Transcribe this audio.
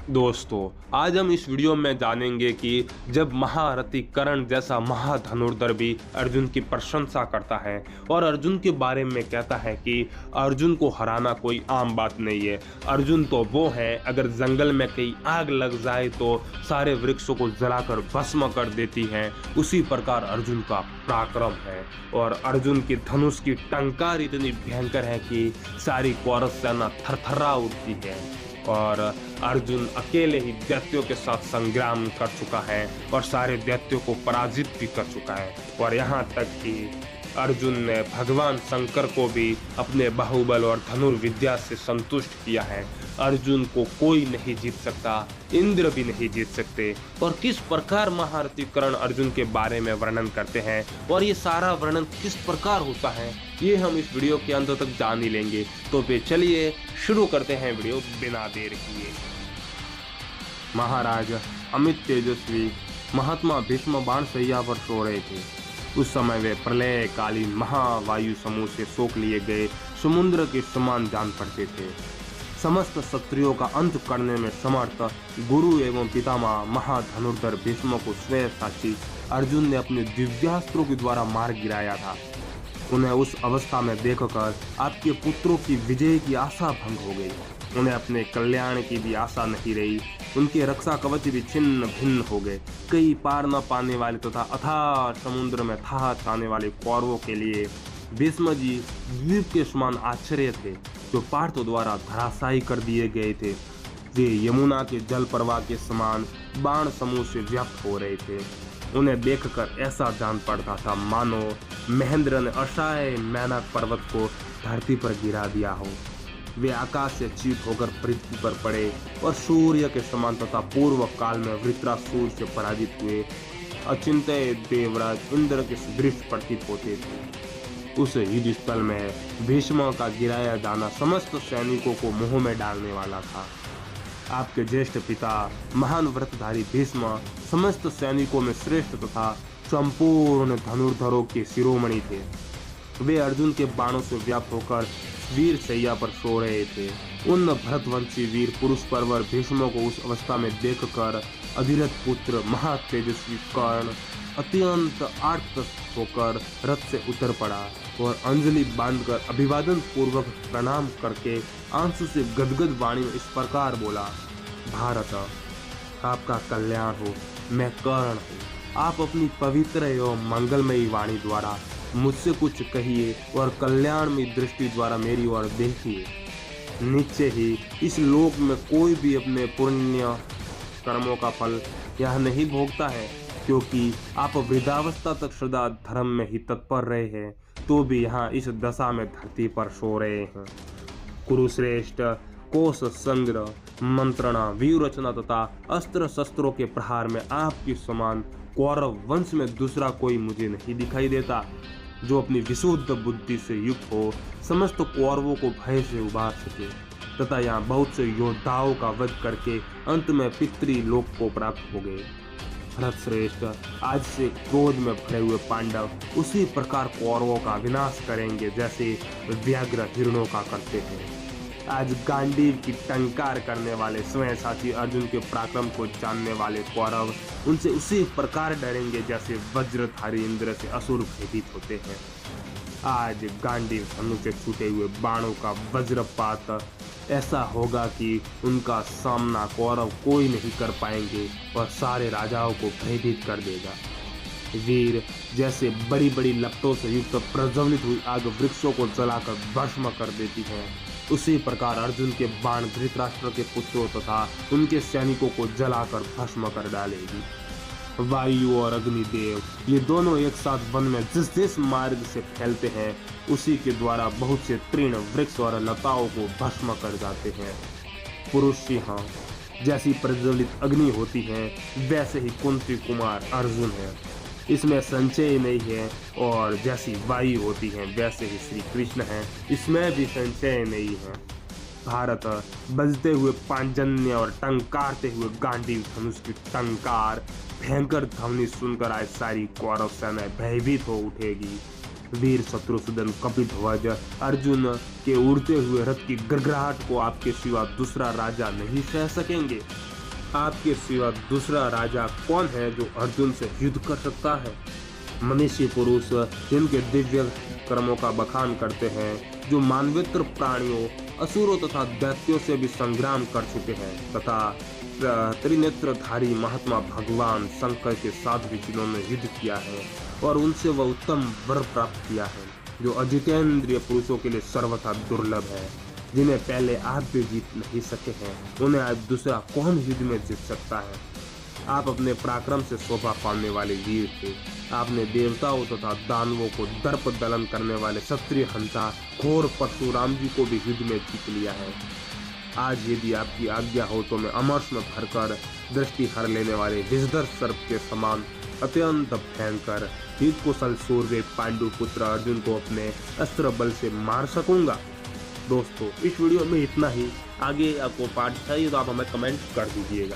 दोस्तों, आज हम इस वीडियो में जानेंगे कि जब महारथी कर्ण जैसा महाधनुर्धर भी अर्जुन की प्रशंसा करता है और अर्जुन के बारे में कहता है कि अर्जुन को हराना कोई आम बात नहीं है। अर्जुन तो वो है, अगर जंगल में कहीं आग लग जाए तो सारे वृक्षों को जलाकर भस्म कर देती है, उसी प्रकार अर्जुन का पराक्रम है। और अर्जुन की धनुष की टंकार इतनी भयंकर है कि सारी कौरव सेना थरथरा उठती है। और अर्जुन अकेले ही दैत्यों के साथ संग्राम कर चुका है और सारे दैत्यों को पराजित भी कर चुका है। और यहाँ तक कि अर्जुन ने भगवान शंकर को भी अपने बाहुबल और धनुर्विद्या से संतुष्ट किया है। अर्जुन को कोई नहीं जीत सकता, इंद्र भी नहीं जीत सकते। और किस प्रकार महारथी कर्ण अर्जुन के बारे में वर्णन करते हैं और ये सारा वर्णन किस प्रकार होता है, ये हम इस वीडियो के अंत तक जान ही लेंगे। तो फिर चलिए शुरू करते हैं वीडियो बिना देर किए। महाराज अमित तेजस्वी महात्मा भीष्म बाणशैया पर सो रहे थे। उस समय वे प्रलयकालीन महावायु समूह से सोख लिए गए समुद्र के समान जान पड़ते थे। समस्त शत्रुओं का अंत करने में समर्थ गुरु एवं पितामह महाधनुर्धर भीष्म को स्वयं साक्षी अर्जुन ने अपने दिव्यास्त्रों के द्वारा मार गिराया था। उन्हें उस अवस्था में देखकर आपके पुत्रों की विजय की आशा भंग हो गई। उन्हें अपने कल्याण की भी आशा नहीं रही। उनके रक्षा कवच भी छिन्न भिन्न हो गए। कई पार न पाने वाले तथा अथाह समुद्र में था जाने वाले कौरवों के लिए भीष्म जी द्वीप के समान आश्चर्य थे, जो पार्थों द्वारा धराशायी कर दिए गए थे। वे यमुना के जल प्रवाह के समान बाण समूह से व्याप्त हो रहे थे। उन्हें देखकर ऐसा जान पड़ता था मानो महेंद्र ने अशाय मैनक पर्वत को धरती पर गिरा दिया हो। वे आकाश से चीत होकर पृथ्वी पर पड़े और सूर्य के समान तथा पूर्व काल में वृत्रासुर से पराजित हुए अचिंत्य देवराज इंद्र के सदृश प्रतीत होते थे। उस युद्ध स्थल में भीष्म का गिराया जाना समस्त सैनिकों को मुंह में डालने वाला था। आपके ज्येष्ठ पिता महान व्रतधारी भीष्म समस्त सैनिकों में श्रेष्ठ तथा संपूर्ण धनुर्धरों के शिरोमणि थे। वे अर्जुन के बाणों से व्याप्त होकर वीर शैया पर सो रहे थे। उन भरतवंशी वीर पुरुष परवर भीष्म को उस अवस्था में देखकर अधिरथ पुत्र महातेजस्वी कर्ण अत्यंत आर्त होकर रथ से उतर पड़ा और अंजलि बांधकर अभिवादन पूर्वक प्रणाम करके आंसू से गदगद वाणी में इस प्रकार बोला, भारत आपका कल्याण हो, मैं कर्ण हूँ। आप अपनी पवित्र एवं मंगलमयी वाणी द्वारा मुझसे कुछ कहिए और कल्याणमयी दृष्टि द्वारा मेरी ओर देखिए। निश्चय ही इस लोक में कोई भी अपने पुण्य कर्मों का फल यह नहीं भोगता है, क्योंकि आप वृद्धावस्था तक सदा धर्म में ही तत्पर रहे हैं, तो भी यहाँ इस दशा में धरती पर सो रहे हैं। कुरुश्रेष्ठ कोश संग्रह मंत्रणा व्यूह रचना तथा अस्त्र शस्त्रों के प्रहार में आपके समान कौरव वंश में दूसरा कोई मुझे नहीं दिखाई देता, जो अपनी विशुद्ध बुद्धि से युक्त हो समस्त कौरवों को भय से उबार सके तथा यहाँ बहुत से योद्धाओं का वध करके अंत में पितृलोक को प्राप्त हो गए। भरत श्रेष्ठ आज से क्रोध में भरे हुए पांडव उसी प्रकार कौरवों का विनाश करेंगे जैसे व्याघ्र हिरणों का करते हैं। आज गांडीव की टंकार करने वाले स्वयं साथी अर्जुन के पराक्रम को जानने वाले कौरव उनसे उसी प्रकार डरेंगे जैसे वज्रधारी इंद्र से असुर भयभीत होते हैं। आज गांडीव धनुष से छूटे हुए बाणों का वज्रपात ऐसा होगा कि उनका सामना कौरव कोई नहीं कर पाएंगे और सारे राजाओं को भयभीत कर देगा। वीर जैसे बड़ी बड़ी लपटों से युक्त प्रज्वलित हुई आग वृक्षों को जलाकर भस्म कर देती है, उसी प्रकार अर्जुन के बाण धृतराष्ट्र के पुत्रों तथा उनके सैनिकों को जलाकर भस्म कर डालेगी। वायु और अग्निदेव ये दोनों एक साथ वन में जिस जिस मार्ग से फैलते हैं, उसी के द्वारा बहुत से तृण वृक्ष और लताओं को भस्म कर जाते हैं। पुरुष सिंह जैसी प्रज्वलित अग्नि होती है, वैसे ही कुंती कुमार अर्जुन है, इसमें संशय नहीं है। और जैसी वायु होती है वैसे ही श्री कृष्ण है, इसमें भी संशय नहीं है। भारत बजते हुए पांजन्य और टंकारते हुए गांडीव धनुष की टंकार भयंकर ध्वनि सुनकर आज सारी कौरव सेना भयभीत हो उठेगी। वीर शत्रुसूदन कपिध्वज अर्जुन के उड़ते हुए रथ की गड़गड़ाहट को आपके सिवा दूसरा राजा नहीं सह सकेंगे। आपके सिवा दूसरा राजा कौन है जो अर्जुन से युद्ध कर सकता है? मनीषी पुरुष जिनके दिव्य कर्मों का बखान करते हैं, जो मानवेतर प्राणियों, असुरों तथा दैत्यों से भी संग्राम कर चुके हैं तथा त्रिनेत्रधारी महात्मा भगवान शंकर के साथ भी जिन्होंने युद्ध किया है और उनसे वह उत्तम वर प्राप्त किया है, जो अजितेंद्रिय पुरुषों के लिए सर्वथा दुर्लभ है, जिन्हें पहले आप भी जीत नहीं सके हैं, उन्हें आज दूसरा कौन युद्ध में जीत सकता है? आप अपने पराक्रम से शोभा पाने वाले वीर थे। आपने देवताओं तथा दानवों को दर्प दलन करने वाले क्षत्रिय हंता घोर परशुराम जी को भी युद्ध में जीत लिया है। आज यदि आपकी आज्ञा हो तो मैं अमर्ष में भरकर दृष्टि हर लेने वाले विषधर सर्प के समान अत्यंत भयंकर युद्ध कुशल सूर्य पांडु पुत्र अर्जुन को अपने अस्त्र बल से मार सकूंगा। दोस्तों, इस वीडियो में इतना ही। आगे आपको पार्ट चाहिए तो आप हमें कमेंट कर दीजिएगा।